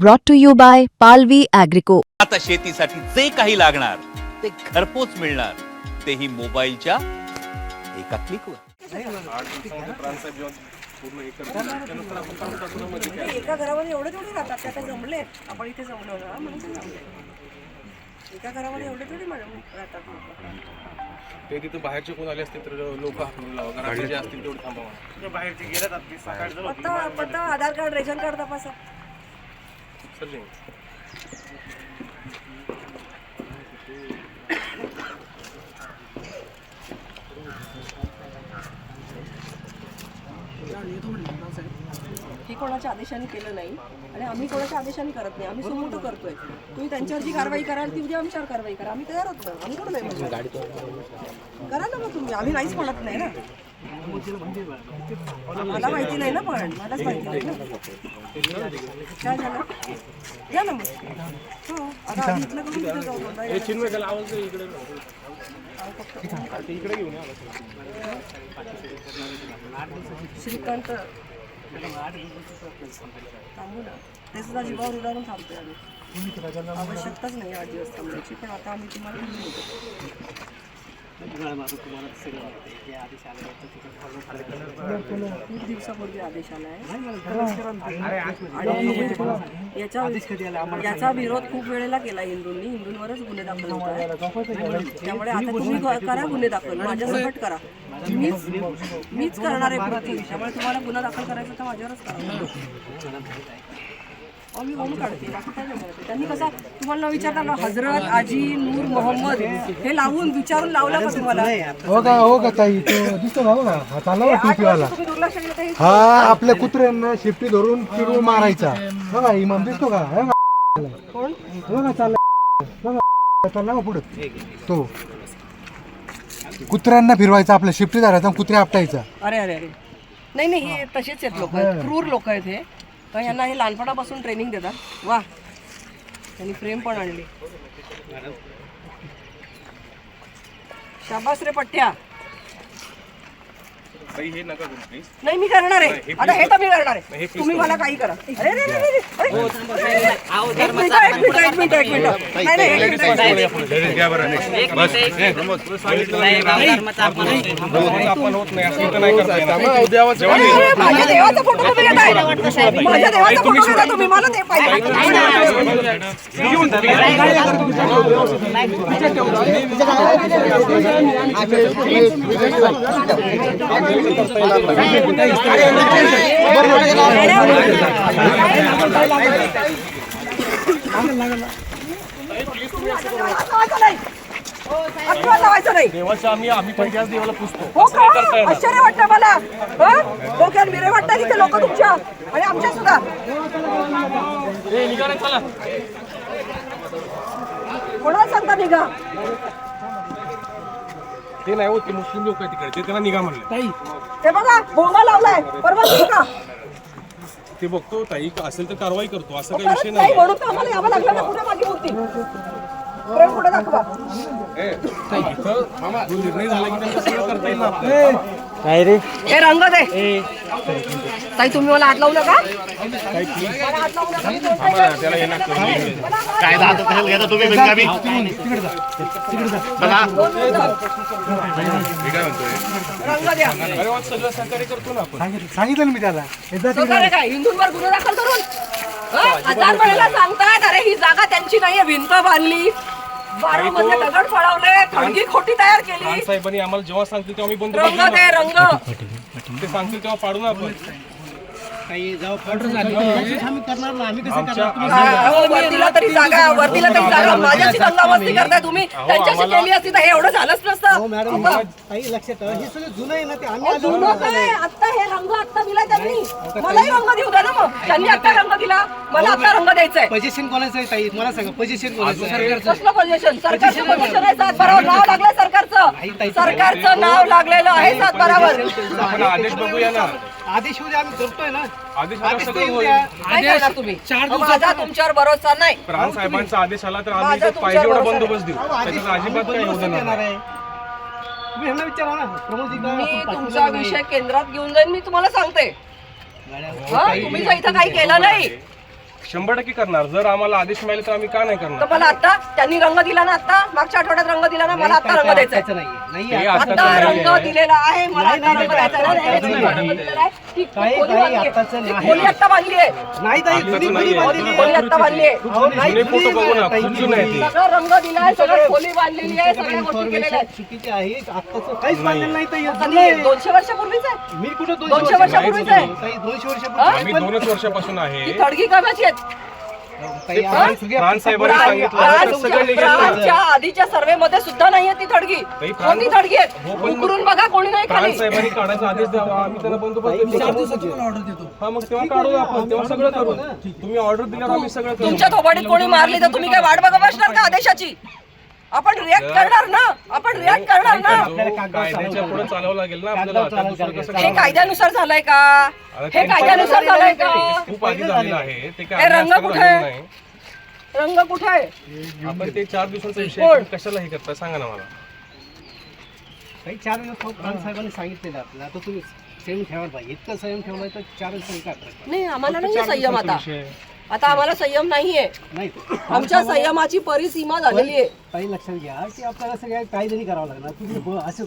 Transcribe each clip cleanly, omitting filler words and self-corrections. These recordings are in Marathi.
brought to you by Palvi Agrico. आता शेतीसाठी जे काही लागणार ते घरपोच मिळणार, तेही मोबाईलच्या एका क्लिकवर. एका घरामध्ये एवढे थोडी राहतात, ते आता जमले, आपण इथे जमलो ना म्हणून ते जमले. एका घरामध्ये एवढे थोडी राहतात ते तिथे बाहेरचे कोण आले असतील तर लोक हाकलून लावा, घरातले जे असतील तेवढे थांबवा. बाहेरचे गेलेत आपली सकाळ पत्ता आधार कार्ड रेशन कार्ड तपासा. हे कोणाच्या आदेशाने केलं नाही आणि आम्ही कोणाच्या आदेशाने करत नाही, आम्ही सुमोटो करतोय. तुम्ही त्यांच्यावर जी कारवाई कराल ती उद्या आमच्यावर कारवाई करा, आम्ही तयार होतो. आम्ही कोण नाही म्हणतो करा ना मग तुम्ही, आम्ही नाहीच म्हणत नाही ना. मला माहिती नाही ना, पण मलाच माहिती नाही ना काय झालं. या ना मग. हो आता आधी इथलं करून तिथे जाऊ. श्रीकांत थांबू ना, ते सुद्धा जीवावर उडारून थांबतोय आम्ही. आवश्यकताच नाही 8 दिवस थांबण्याची, पण आता आम्ही तुम्हाला खूप दिवसापूर्वी आदेश आला आहे आणि याचा विरोध खूप वेळेला केला हिंदूंवरच गुन्हे दाखल होत आहेत. त्यामुळे आता तुम्ही करा गुन्हे दाखल, माझ्यासकट करा. मीच करणार आहे कृती, त्यामुळे तुम्हाला गुन्हा दाखल करायचा तर माझ्यावरच करा. आम्ही होऊन काढते, बाकी काय नाही. त्यांनी कसा तुम्हाला न विचारता हजरत आजी नूर मोहम्मद हे लावून विचारून लावलं का तुम्हाला? हो का ताई, तो दिसतो ना बघा, हा चालला ना टोपीवाला. तुम्ही दुर्लक्ष केलं तर हे हा आपल्या कुत्र्यांना शिफ्टी धरून फिरून मारायचा. बघा इमाम दिसतो का? कोण बघा चालला, बघा चालला पुढे तो. कुत्र्यांना फिरवायचा, आपल्या शिफ्टी धरायचा, कुत्रे आपटायचा. अरे अरे अरे नाही नाही, हे तसेच आहेत लोक, क्रूर लोक आहेत हे. तर यांना हे लहानपणापासून ट्रेनिंग देतात. वा, त्यांनी प्रेम पण आणली. शाबास रे पठ्ठ्या. हे नका करू प्लीज. नाही मी करणार आहे आता, हे तर मी करणार आहे. तुम्ही मला काही करा. अरे अरे अरे अरे, एक मिनिट एक मिनिट एक मिनिट एक मिनिट. नाही नाही एक मिनिट. आपण होत नाही असं नाही करता येणार. माझ्या देवाचा फोटो तुम्ही घेताय, माझ्या देवाचा फोटो घेताय तुम्ही, मला ते पाहिजे. आम्ही पण त्याच देवाला पुजतो. हो का? आश्चर्य वाटतं मला. डोक्यात मिरे वाटतात इथे लोक तुमच्या आणि आमच्या सुद्धा. कोणाला सांगता निघा? ते नाही होत, ते मुस्लिम लोक आहेत तिकडे, ते त्यांना निघा म्हणले. ते बघा बोंबा लावलाय, परवानगी का? ते बघतो ताई, असेल तर कारवाई करतो, असं काही करत विषय नाही नाही. म्हणून तर आम्हाला यावं लागलं ना. कुठे माझी मूर्ती प्रेम कुठे दाखवा? इथं जो निर्णय झाला की त्यांना सगळं करता येईल ना आपल्याला. हे रंग दे ताई, तुम्ही मला हात लावू नका. मला हात लावू नका. मी बोलतोय. त्याला येणार काय जातो त्याला घेता तुम्ही बिनकामी बघा. मी काय म्हणतोय, रंग द्या. अरे वा, सगळं सहकार्य करतो ना आपण. सांगितलं ना मी त्याला. सरकार काय हिंदूंवर गुन्हा दाखल करून हजार वेळेला सांगतात अरे ही जागा त्यांची नाहीये, भिंत बांधली, 12 मध्ये दगड पडवले, खडकी खोटी तयार केली. साहेबांनी आम्हाला जेव्हा सांगतील तेव्हा आम्ही बंद रंग दे रंग. ते सांगतील तेव्हा पाडू ना आपण. वरतीला तरी जागा, वरतीला तरी जागा. माझ्याशी दंगामस्ती करताय तुम्ही, त्यांच्याशी केली असती तर हे एवढं झालंच नसतं. जुनं काय? आता हे रंग आता दिला त्यांनी, मलाही रंग देऊ द्या ना. मग त्यांनी आता रंग दिला, मला आता रंग द्यायचंय. पोझिशन कोणाचं आहे ताई, मला सांगा पोझिशन कोणाचं आहे? कसलं पोझिशन? सरकारचं पोझिशन आहे. 7/12 नाव लागलंय सरकारचं. सरकारचं नाव लागलेलं आहे 7/12. आपण आदेश बघूया ना. आदेश उद्या आम्ही करतोय ना. आदेश काय करणार तुम्ही? माझा तुमच्यावर भरोसा नाही. प्राण साहेबांचा आदेश आला तर आम्ही इथं पाहिजे एवढा बंदोबस्त देऊ. त्याच्यात अजिबात काही होऊ देणार नाही. तुम्ही ह्यांना विचारा ना. मी तुमचा विषय केंद्रात घेऊन जाईन, मी तुम्हाला सांगते. तुम्ही जर इथं काही केलं नाही 100% करणार. जर आम्हाला आदेश मिळाले तर आम्ही का नाही तर करणार? मला आता त्यांनी रंग दिला ना, आता मागच्या आठवड्यात रंग दिला ना, मला आता रंग द्यायचा आहे. नाही आता रंग दिलेला आहे, मला आता रंग द्यायचा आहे. रंग दिलेला आहे. ती खोली बांधली आहे. ती खोली आता बांधली आहे. नाही ताई, जुनी खोली बांधलेली आहे. खोली आता बांधली आहे. जुने फोटो बघू ना, खूप जुने आहेत ते. सगळं रंग दिलाय, सगळं खोली बांधलेली आहे, सगळ्या गोष्टी केलेल्या आहेत. चुकीची आहे. आत्ताचं काहीच बांधलेलं नाही ताई. कधी 200 वर्षापूर्वीच आहे. मी कुठं 200 वर्षापूर्वीच आहे. ताई 200 हा? वर्षापूर्वी आम्ही 2च वर्षापासून आहे. ती थडगी कामाची आहेत. ताई आम्ही सगळे प्रांत साहेबांनी आज सांगितलं सगळं निघेल. तुमच्या आधीच्या सर्वे मध्ये सुद्धा नाहीये ती थडगी. ताई, प्रांत- कोणती थडगी आहेत? हो, पण- उकरून बघा, कोणी नाही प्रांत खाली. साहेबांनी काढायचा आदेश द्यावा. आम्ही त्यांना बंदोबस्त देतो. हा, मग तेव्हा काढू आपण, तेव्हा सगळं करू. तुम्ही ऑर्डर दिल्यावर आम्ही सगळं करू. तुमच्या थोबाडीत कोणी मारली तर तुम्ही काय वाट बघा बसणार का आदेशाची? आपण रिॲक्ट करणार ना, आपण रिॲक्ट करणार ना. जो कायद्याच्या पुढे चालावं लागेल ना आपल्याला. त्या दुसरं कसं हे करणार? कायद्यानुसार झालंय का? हे कायद्यानुसार झालंय का? खूप आधी झालेलं आहे ते काय हे आम्ही रंग आजकाल कुठे झालेलं आहे? नाही. रंग कुठे आहे? आपण ते 4 दिवसांचा विषय कोण? आहे, कशाला हे करता सांगा ना मला. काही 4 दिवस प्रांत साहेबांनी सांगितलेलं आपल्याला. आता तुम्ही संयम ठेवायला पाहिजे. इतकं संयम ठेवलाय तर 4 दिवस काय करायचं? नाही, आम्हाला नाही 4 संयम आता. दिवसांचा विषय. आता आम्हाला संयम नाहीये. नाही आमच्या संयमाची परिसीमा झालेली आहे. काही लक्षात घ्या की आपल्याला सगळ्या कायद्याने करावं लागणार. तुम्ही असं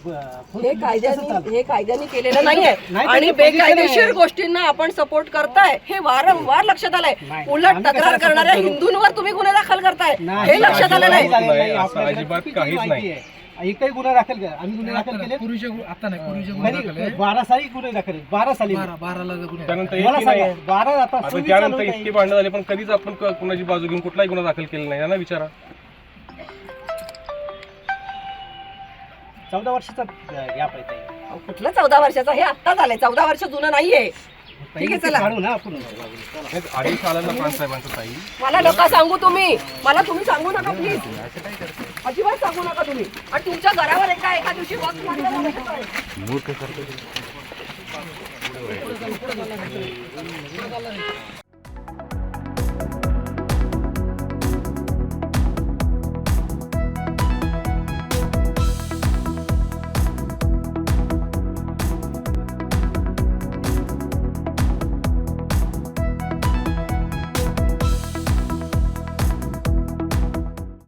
हे कायद्याने केलेलं नाहीये. नाही, आणि त्याची बेकायदेशीर position आहे. गोष्टींना आपण सपोर्ट करताय हे वारंवार लक्षात आलंय. नाही, उलट आम्ही तक्रार कशाला करणाऱ्या support करू? हिंदूंवर तुम्ही गुन्हे दाखल करताय नाही, हे लक्षात आलं नाही, नाही. नाही, असं आपल्याकडे अजिबात चुकीची काहीच माहिती नाही. आहे. एकही गुन्हा दाखल केला आम्ही गुन्हे दाखल केले. नाही, 12 साली गुन्हे दाखल केले. 12 साली त्यानंतर मला एकही नाही. सांगा 12 आता आता 26 त्यानंतर चालू आहे. इतके भांडण झाले पण कधीच आपण कुणाची बाजू घेऊन कुठलाही गुन्हा दाखल केला नाही ना. विचारा. 14 वर्षाचा गॅप आहे ताई. अहो, कुठलं 14 वर्षाचा? हे आत्ता झालंय. 14 वर्ष जुनं नाहीये. ठीक आहे, चला. काढू ना आपण. नाही, आदेश आला ना प्रांत साहेबांचा ताई. मला नका सांगू तुम्ही. मला तुम्ही सांगू नका प्लीज. अजिबात सांगू नका तुम्ही. आणि तुमच्या घरावर एका दिवशी वॉच मारलं